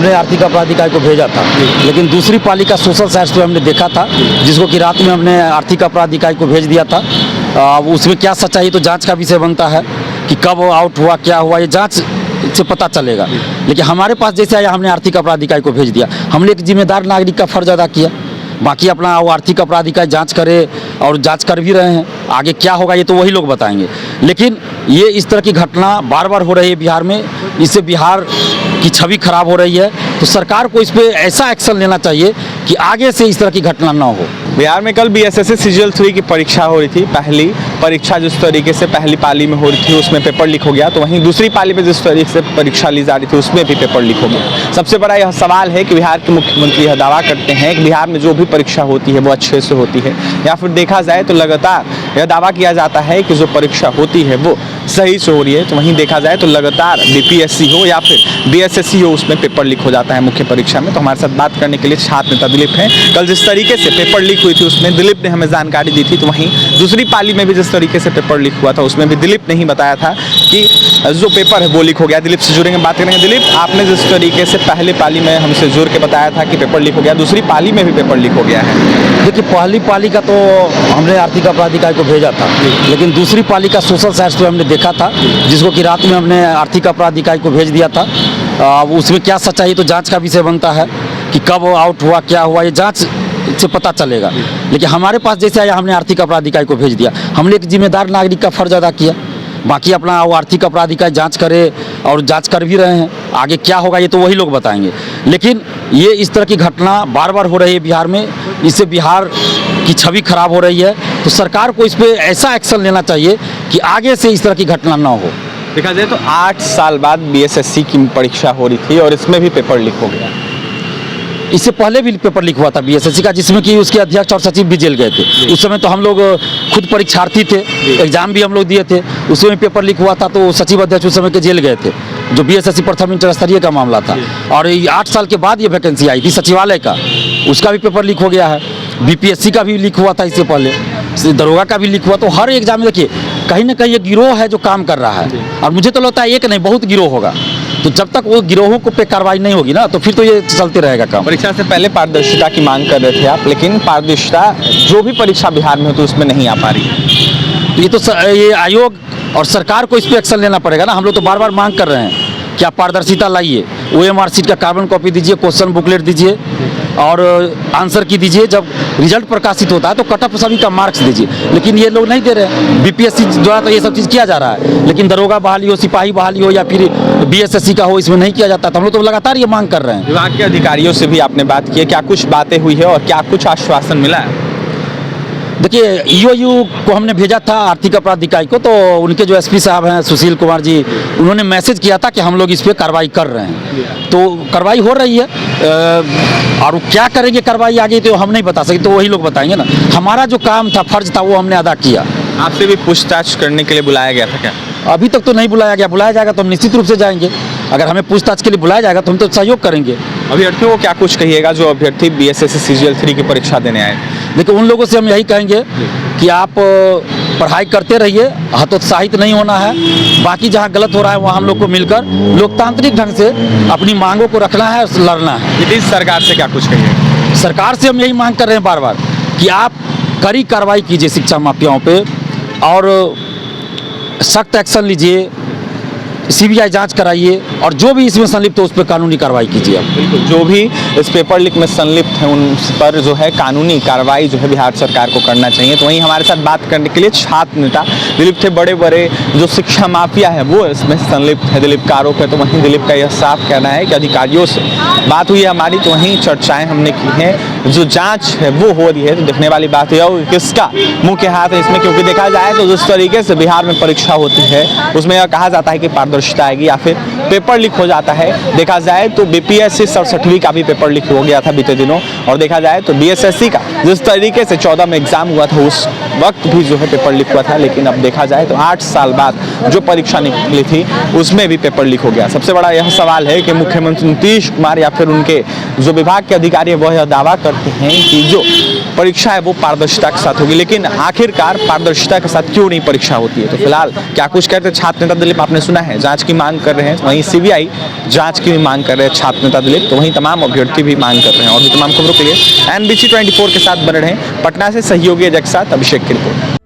हमने आर्थिक अपराध इकाई को भेजा था, लेकिन दूसरी पाली का सोशल साइट्स पे हमने देखा था, जिसको कि रात में हमने आर्थिक अपराध इकाई को भेज दिया था। उसमें क्या सच्चाई तो जांच का विषय बनता है कि कब आउट हुआ, क्या हुआ, ये जांच से पता चलेगा। लेकिन हमारे पास जैसे आया हमने आर्थिक अपराध इकाई को भेज दिया। हमने एक जिम्मेदार नागरिक का फर्ज अदा किया। बाकी अपना वो आर्थिक अपराध इकाई जांच करे और जांच कर भी रहे हैं। आगे क्या होगा ये तो वही लोग बताएंगे। लेकिन ये इस तरह की घटना बार बार हो रही है बिहार में, इससे बिहार की छवि खराब हो रही है। तो सरकार को इस पे ऐसा एक्शन लेना चाहिए कि आगे से इस तरह की घटना ना हो। बिहार में कल बीएसएससी सीजीएल 3 की परीक्षा हो रही थी। पहली परीक्षा जिस तरीके से पहली पाली में हो रही थी उसमें पेपर लीक हो गया, तो वहीं दूसरी पाली में जिस तरीके से परीक्षा ली जा रही थी उसमें भी पेपर लीक हो गया। सबसे बड़ा यह सवाल है कि बिहार के मुख्यमंत्री यह दावा करते हैं कि बिहार में जो भी परीक्षा होती है वो अच्छे से होती है, या फिर देखा जाए तो लगातार यह दावा किया जाता है कि जो परीक्षा होती है वो सही से हो रही है। तो वहीं देखा जाए तो लगातार बीपीएससी हो या फिर बीएसएससी हो उसमें पेपर लीक हो जाता है मुख्य परीक्षा में। तो हमारे साथ बात करने के लिए छात्र नेता दिलीप हैं। कल जिस तरीके से पेपर लीक हुई थी उसमें दिलीप ने हमें जानकारी दी थी, तो वहीं दूसरी पाली में भी जिस तरीके से पेपर लीक हुआ था उसमें भी दिलीप ने ही बताया था कि जो पेपर है वो लीक हो गया। दिलीप से जुड़ेंगे, बात करेंगे। दिलीप, आपने जिस तरीके से पहले पाली में हमसे जुड़ के बताया था कि पेपर लीक हो गया, दूसरी पाली में भी पेपर लीक हो गया है। देखिए, पहली पाली का तो हमने आर्थिक अपराध इकाई को भेजा था, लेकिन दूसरी पाली का सोशल साइट्स पे हमने देखा था, जिसको कि रात में हमने आर्थिक अपराध इकाई को भेज दिया था। उसमें क्या सच्चाई तो जांच का विषय बनता है कि कब आउट हुआ, क्या हुआ, ये जांच से पता चलेगा। लेकिन हमारे पास जैसे आया हमने आर्थिक अपराध इकाई को भेज दिया। हमने एक जिम्मेदार नागरिक का फर्ज अदा किया। बाकी अपना वो आर्थिक अपराध इकाई जांच करे और जांच कर भी रहे हैं। आगे क्या होगा ये तो वही लोग बताएंगे। लेकिन ये इस तरह की घटना बार बार हो रही है बिहार में, इससे बिहार की छवि खराब हो रही है। तो सरकार को इस पे ऐसा एक्शन लेना चाहिए कि आगे से इस तरह की घटना ना हो। देखा जाए तो 8 साल बाद बीएसएससी की परीक्षा हो रही थी और इसमें भी पेपर लीक हो गया। इससे पहले भी पेपर लीक हुआ था बीएसएससी का, जिसमें कि उसके अध्यक्ष और सचिव भी जेल गए थे। उस समय तो हम लोग खुद परीक्षार्थी थे, एग्जाम भी हम लोग दिए थे। उसमें पेपर लीक हुआ था तो सचिव अध्यक्ष उस समय के जेल गए थे, जो बीएसएससी प्रथम इंटर स्तरीय का मामला था। और 8 साल के बाद ये वैकेंसी आई थी सचिवालय का, उसका भी पेपर लीक हो गया है। बीपीएससी का भी लीक हुआ था इससे पहले, दरोगा का भी लीक हुआ। तो हर एग्जाम में देखिए कहीं ना कहीं ये गिरोह है जो काम कर रहा है। और मुझे तो लगता है एक नहीं बहुत गिरोह होगा। तो जब तक वो गिरोहों को पे कार्रवाई नहीं होगी ना, तो फिर तो ये चलते रहेगा काम। परीक्षा से पहले पारदर्शिता की मांग कर रहे थे आप, लेकिन पारदर्शिता जो भी परीक्षा बिहार में हो तो उसमें नहीं आ पा रही है। तो ये तो ये आयोग और सरकार को इस पर एक्शन लेना पड़ेगा ना। हम लोग तो बार बार मांग कर रहे हैं कि आप पारदर्शिता लाइए, OMR शीट का कार्बन कॉपी दीजिए, क्वेश्चन बुकलेट दीजिए और आंसर की दीजिए। जब रिजल्ट प्रकाशित होता है तो कट ऑफ सभी का मार्क्स दीजिए, लेकिन ये लोग नहीं दे रहे हैं। बीपीएससी द्वारा तो ये सब चीज़ किया जा रहा है, लेकिन दरोगा बहाली हो, सिपाही बहाली हो या फिर बीएसएससी का हो, इसमें नहीं किया जाता। तो हम लोग तो लगातार ये मांग कर रहे हैं। विभाग के अधिकारियों से भी आपने बात की है, क्या कुछ बातें हुई है और क्या कुछ आश्वासन मिला है? देखिए, ईओयू को हमने भेजा था आर्थिक अपराध इकाई को, तो उनके जो एसपी साहब हैं सुशील कुमार जी, उन्होंने मैसेज किया था कि हम लोग इस पर कार्रवाई कर रहे हैं। तो कार्रवाई हो रही है और क्या करेंगे कार्रवाई आगे तो हम नहीं बता सकते, तो वही लोग बताएंगे ना। हमारा जो काम था, फर्ज था, वो हमने अदा किया। आपसे भी पूछताछ करने के लिए बुलाया गया था क्या? अभी तक तो नहीं बुलाया गया। बुलाया जाएगा तो हम निश्चित रूप से जाएंगे। अगर हमें पूछताछ के लिए बुलाया जाएगा तो हम तो सहयोग करेंगे। अभ्यर्थियों को क्या कुछ कहिएगा जो अभ्यर्थी बीएसएससी सीजीएल 3 की परीक्षा देने आए? देखिए, उन लोगों से हम यही कहेंगे कि आप पढ़ाई करते रहिए, हतोत्साहित नहीं होना है। बाकी जहाँ गलत हो रहा है वहाँ हम लोग को मिलकर लोकतांत्रिक ढंग से अपनी मांगों को रखना है और लड़ना है। नीतीश सरकार से क्या कुछ कहिए? सरकार से हम यही मांग कर रहे हैं बार बार कि आप कड़ी कार्रवाई कीजिए शिक्षा माफियाओं पे और सख्त एक्शन लीजिए, सीबीआई जांच कराइए और जो भी इसमें संलिप्त हो उस पर कानूनी कार्रवाई कीजिए। बिल्कुल, जो भी इस पेपर लीक में संलिप्त हैं उन पर जो है कानूनी कार्रवाई जो है बिहार सरकार को करना चाहिए। तो वहीं हमारे साथ बात करने के लिए छात्र नेता दिलीप थे। बड़े बड़े जो शिक्षा माफिया है वो इसमें संलिप्त है, दिलीप का आरोप है। तो वहीं दिलीप का यह साफ कहना है कि अधिकारियों से बात हुई है हमारी, तो वहीं चर्चाएँ हमने की हैं, जो जाँच है वो हो रही है। तो देखने वाली बात यह है किसका मुख्य हाथ है इसमें, क्योंकि देखा जाए तो जिस तरीके से बिहार में परीक्षा होती है उसमें यह कहा जाता है कि पारदर्शिता आएगी या फिर पेपर लीक हो जाता है। देखा जाए तो बीपीएससी 67वीं का भी पेपर लीक हो गया था बीते दिनों, और देखा जाए तो बीएसएससी का जिस तरीके से 14 में एग्जाम हुआ था उस वक्त भी जो है पेपर लीक हुआ था। लेकिन अब देखा जाए तो 8 साल बाद जो परीक्षा निकली थी उसमें भी पेपर लीक हो गया। सबसे बड़ा यह सवाल है कि मुख्यमंत्री नीतीश कुमार या फिर उनके जो विभाग के अधिकारी वह यह दावा करते हैं कि जो परीक्षा है वो पारदर्शिता के साथ होगी। लेकिन आखिरकार पारदर्शिता के साथ क्यों नहीं परीक्षा होती है? तो फिलहाल क्या कुछ कहते हैं छात्र नेता दिलीप, आपने सुना है, जांच की मांग कर रहे हैं। वहीं सीबीआई जांच की भी मांग कर रहे हैं छात्र नेता दिलीप, तो वहीं तमाम अभ्यर्थी भी मांग कर रहे हैं। और भी तमाम खबरों के लिए NBC 24 के साथ बने रहें। पटना से सहयोगी अजय के साथ अभिषेक की रिपोर्ट।